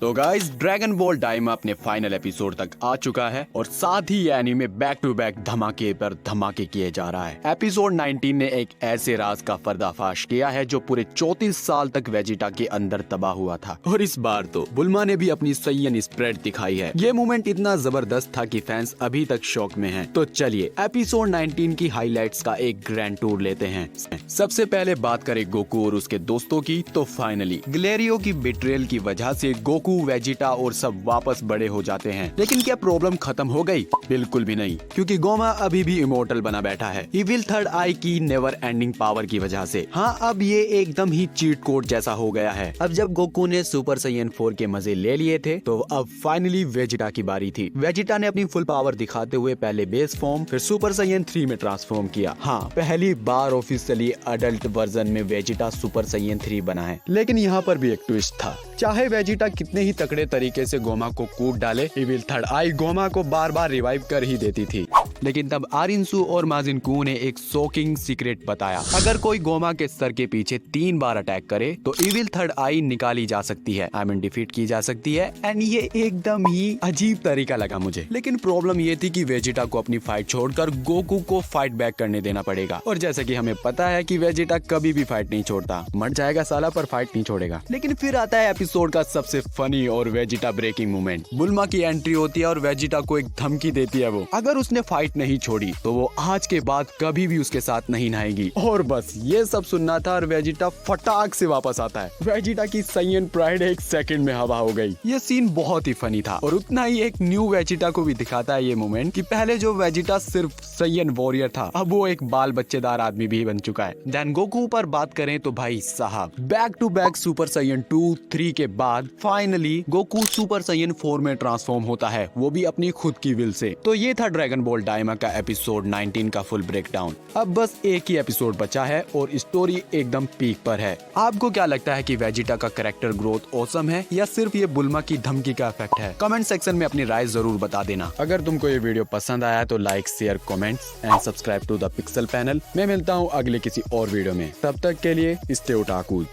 तो guys dragon ball डाइमा अपने final episode तक आ चुका है और साथ ही ये एनीमे बैक टू बैक धमाके पर धमाके किए जा रहा है। एपिसोड 19 ने एक ऐसे राज का पर्दाफाश किया है जो पूरे 34 साल तक वेजिटा के अंदर तबाह हुआ था और इस बार तो बुल्मा ने भी अपनी सैयन स्प्रेड दिखाई है। ये मोमेंट इतना जबरदस्त था कि फैंस अभी तक शॉक में हैं। तो चलिए एपिसोड 19 की हाइलाइट्स का एक ग्रैंड टूर लेते हैं। सबसे पहले बात करें गोकू और उसके दोस्तों की, तो फाइनली ग्लेरियो की बिट्रेल की वजह से गोकू, वेजिटा और सब वापस बड़े हो जाते हैं। लेकिन क्या प्रॉब्लम खत्म हो गई? बिल्कुल भी नहीं, क्योंकि गोमा अभी भी इमोर्टल बना बैठा है इविल थर्ड आई की नेवर एंडिंग पावर की वजह से। हाँ, अब ये एकदम ही चीट कोड जैसा हो गया है। अब जब गोकू ने सुपर साइयन 4 के मजे ले लिए थे तो अब फाइनली वेजिटा की बारी थी। वेजिटा ने अपनी फुल पावर दिखाते हुए पहले बेस फॉर्म फिर सुपर साइयन 3 में ट्रांसफॉर्म किया। हाँ, पहली बार ऑफिशियली अडल्ट वर्जन में वेजिटा सुपर साइयन 3 बना है। लेकिन यहाँ पर भी एक ट्विस्ट था। चाहे वेजिटा कितने ही तगड़े तरीके से गोमा को कूट डाले, इविल थर्ड आई गोमा को बार बार रिवाइव कर ही देती थी। लेकिन तब आरिंसु और माजिनकू ने एक शॉकिंग सीक्रेट बताया। अगर कोई गोमा के सर के पीछे 3 बार अटैक करे तो इविल थर्ड आई निकाली जा सकती है, आई मीन डिफीट की जा सकती है। एंड ये एकदम ही अजीब तरीका लगा मुझे। लेकिन प्रॉब्लम ये थी कि वेजिटा को अपनी फाइट छोड़कर गोकू को फाइट बैक करने देना पड़ेगा। और जैसे कि हमें पता है कि वेजिटा कभी भी फाइट नहीं छोड़ता, मर जाएगा साला पर फाइट नहीं छोड़ेगा। लेकिन फिर आता है एपिसोड का सबसे फनी और वेजिटा ब्रेकिंग मोमेंट। बुल्मा की एंट्री होती है और वेजिटा को एक धमकी देती है वो, अगर उसने फाइट नहीं छोड़ी तो वो आज के बाद कभी भी उसके साथ नहीं नहाएगी। और बस ये सब सुनना था और वेजिटा फटाक से वापस आता है। वेजिटा की साइयन प्राइड एक सेकंड में हवा हो गई। ये सीन बहुत ही फनी था और उतना ही एक न्यू वेजिटा को भी दिखाता है ये मोमेंट कि पहले जो वेजिटा सिर्फ साइयन वॉरियर था, अब वो एक बाल बच्चेदार आदमी भी बन चुका है। देन गोकू पर बात करें तो भाई साहब, बैक टू बैक सुपर साइयन 2, 3 के बाद फाइनली गोकू सुपर साइयन 4 में ट्रांसफॉर्म होता है, वो भी अपनी खुद की विल से। तो ये था ड्रैगन बॉल डाइमा का एपिसोड 19 का फुल ब्रेकडाउन। अब बस एक ही एपिसोड बचा है और स्टोरी एकदम पीक पर है। आपको क्या लगता है कि वेजिटा का कैरेक्टर ग्रोथ ऑसम है या सिर्फ ये बुल्मा की धमकी का इफेक्ट है? कमेंट सेक्शन में अपनी राय जरूर बता देना। अगर तुमको ये वीडियो पसंद आया तो like, share, comments and subscribe to the Pixel Panel. मैं मिलता हूँ अगले किसी और वीडियो में, तब तक के लिए स्टे ओटाकू।